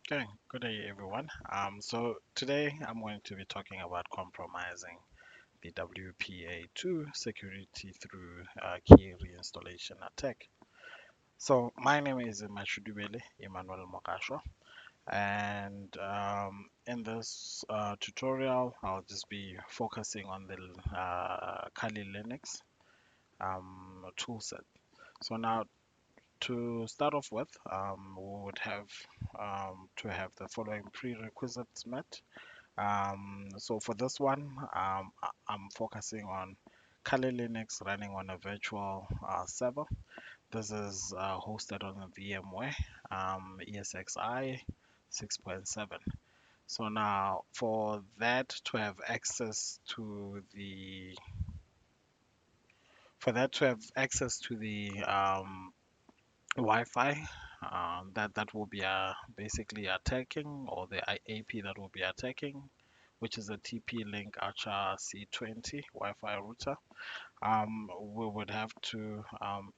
Okay, good day everyone. So today I'm going to be talking about compromising the WPA2 security through key reinstallation attack. So my name is Mashudubele Emmanuel Mokasho, and in this tutorial I'll just be focusing on the Kali Linux toolset. So now to start off with, we would have to have the following prerequisites met. So for this one, I'm focusing on Kali Linux running on a virtual server. This is hosted on a VMware ESXi 6.7. So now for that to have access to the Wi-Fi, that will be basically attacking, or the IP that will be attacking, which is a TP-Link Archer C20 Wi-Fi router. We would have to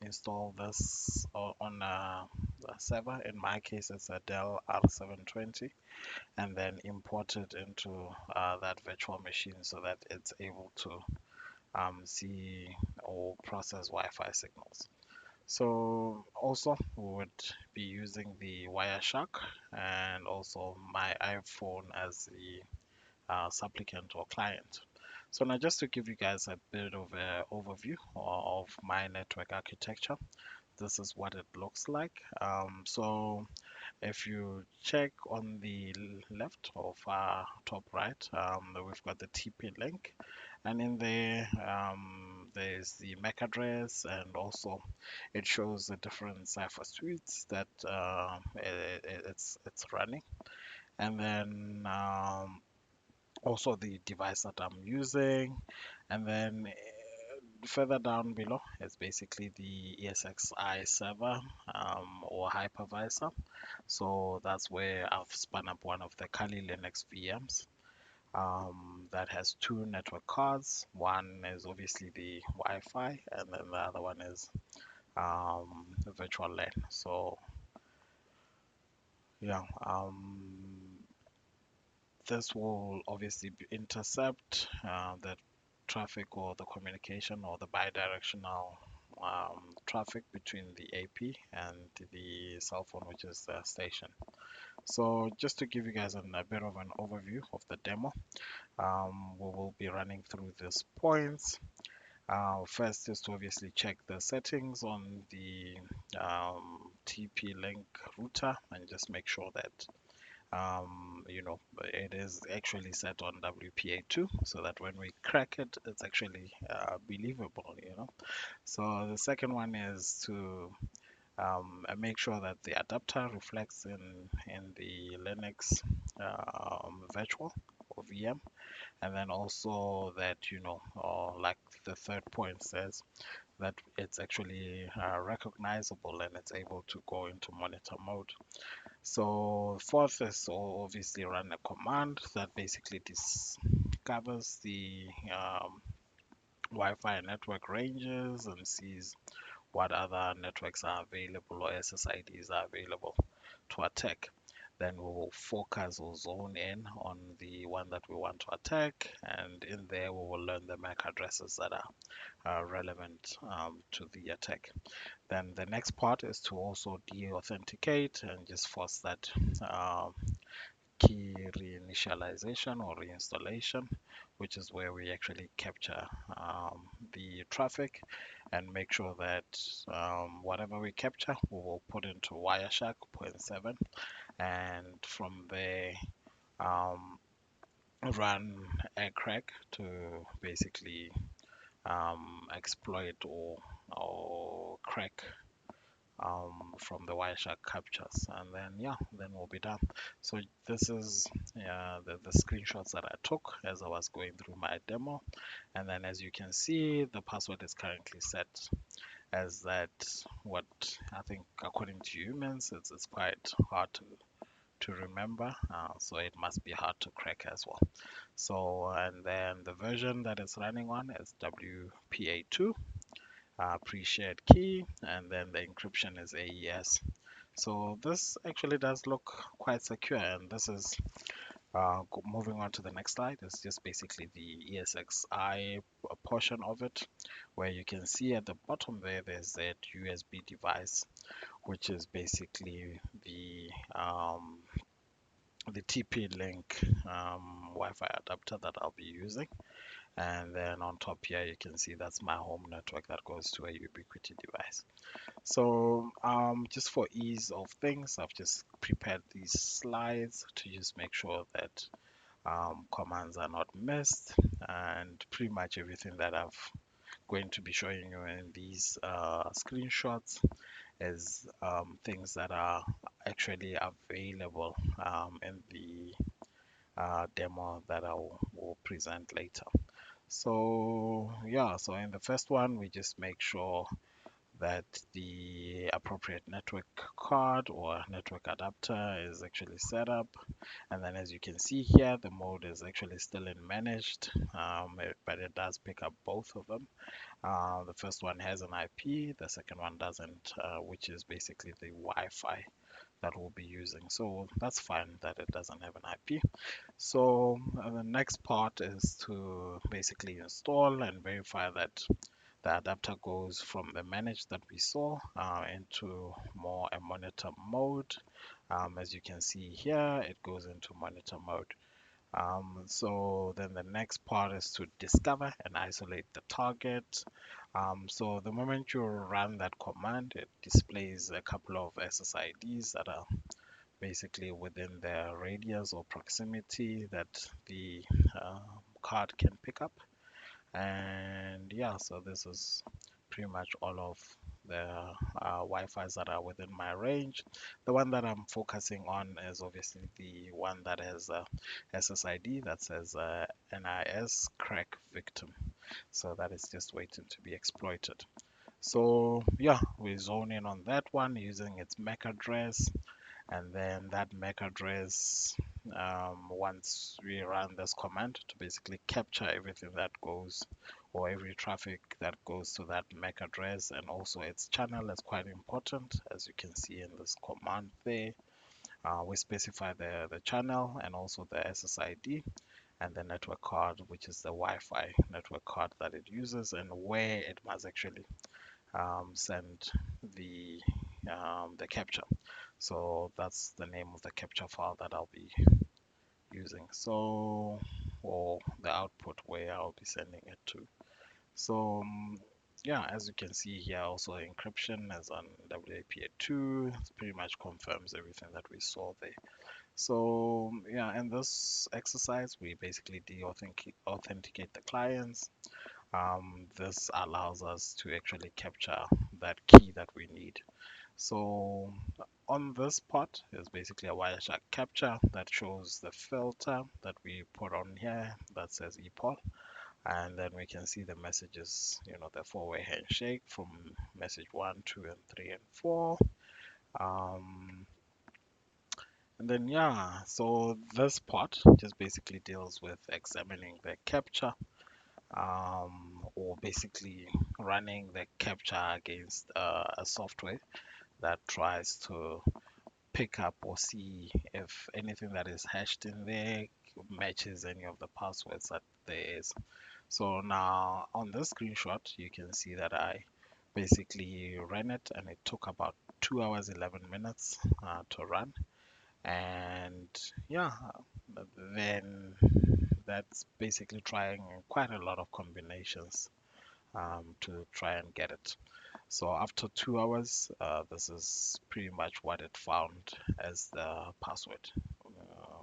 install this on a server. In my case, it's a Dell R720, and then import it into that virtual machine so that it's able to see or process Wi-Fi signals. So also we would be using the Wireshark and also my iPhone as the supplicant or client. So now just to give you guys a bit of an overview of my network architecture, this is what it looks like. So if you check on the left of top right, we've got the TP link, and in there there's the MAC address, and also it shows the different cipher suites that it's running, and then also the device that I'm using, and then further down below is basically the ESXi server or hypervisor. So that's where I've spun up one of the Kali Linux VMs that has two network cards. One is obviously the Wi-Fi, and then the other one is the virtual LAN. So yeah, this will obviously intercept the traffic or the communication or the bidirectional traffic between the AP and the cell phone, which is the station. So just to give you guys a bit of an overview of the demo, we will be running through these points. First is to obviously check the settings on the TP-Link router and just make sure that it is actually set on WPA2 so that when we crack it, it's actually believable. So the second one is to make sure that the adapter reflects in the Linux virtual or VM, and then also that like the third point says, that it's actually recognizable and it's able to go into monitor mode. So fourth is obviously run a command that basically discovers the Wi-Fi network ranges and sees what other networks are available or SSIDs are available to attack. Then we will focus or zone in on the one that we want to attack, and in there we will learn the MAC addresses that are relevant to the attack. Then the next part is to also de-authenticate and just force that key reinitialization or reinstallation, which is where we actually capture the traffic and make sure that whatever we capture we will put into Wireshark point 7, and from there um, run a crack to basically exploit or crack from the Wireshark captures, and then yeah, then we'll be done. So this is the screenshots that I took as I was going through my demo, and then as you can see, the password is currently set as that. What I think, according to humans, it's quite hard to remember, so it must be hard to crack as well. So, and then the version that it's running on is WPA2 pre-shared key, and then the encryption is AES. So this actually does look quite secure, and this is moving on to the next slide. It's just basically the ESXi portion of it, where you can see at the bottom there, there's that USB device, which is basically the TP-Link Wi-Fi adapter that I'll be using. And then on top here, you can see that's my home network that goes to a Ubiquiti device. So just for ease of things, I've just prepared these slides to just make sure that commands are not missed, and pretty much everything that I've going to be showing you in these screenshots is things that are actually available in the demo that I will present later. So yeah, so in the first one, we just make sure that the appropriate network card or network adapter is actually set up. And then as you can see here, the mode is actually still in managed, but it does pick up both of them. The first one has an IP, the second one doesn't, which is basically the Wi-Fi that we'll be using. So that's fine that it doesn't have an IP. So the next part is to basically install and verify that the adapter goes from the manage that we saw into more a monitor mode. As you can see here, it goes into monitor mode. So then the next part is to discover and isolate the target. So the moment you run that command, it displays a couple of SSIDs that are basically within the radius or proximity that the card can pick up. And yeah, so this is pretty much all of the Wi-Fi's that are within my range. The one that I'm focusing on is obviously the one that has a SSID that says NIS crack victim. So that is just waiting to be exploited. So yeah, we zone in on that one using its MAC address, and then that MAC address, once we run this command to basically capture everything that goes, or every traffic that goes to that MAC address, and also its channel is quite important, as you can see in this command there. We specify the channel and also the SSID and the network card, which is the Wi-Fi network card that it uses, and where it must actually send the capture. So that's the name of the capture file that I'll be using. So, or the output where I'll be sending it to. So yeah, as you can see here, also encryption is on WPA2. It pretty much confirms everything that we saw there. So yeah, in this exercise, we basically authenticate the clients. This allows us to actually capture that key that we need. So on this part is basically a Wireshark capture that shows the filter that we put on here that says ePOL, and then we can see the messages, the four-way handshake from message 1, 2, and 3, and 4. And then yeah, so this part just basically deals with examining the capture, or basically running the capture against a software that tries to pick up or see if anything that is hashed in there matches any of the passwords that there is. So now on this screenshot, you can see that I basically ran it, and it took about 2 hours 11 minutes to run. And yeah, then that's basically trying quite a lot of combinations to try and get it. So after 2 hours, this is pretty much what it found as the password,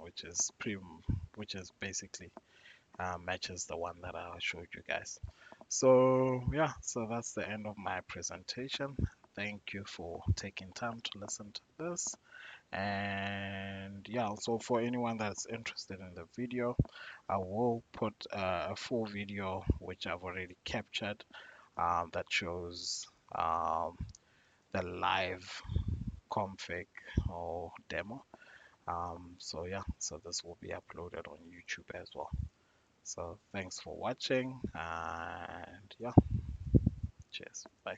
which is basically matches the one that I showed you guys. So yeah, so that's the end of my presentation. Thank you for taking time to listen to this. And yeah, so for anyone that's interested in the video, I will put a full video which I've already captured, that shows the live config or demo. So yeah, so this will be uploaded on YouTube as well. So thanks for watching, and yeah, cheers, bye.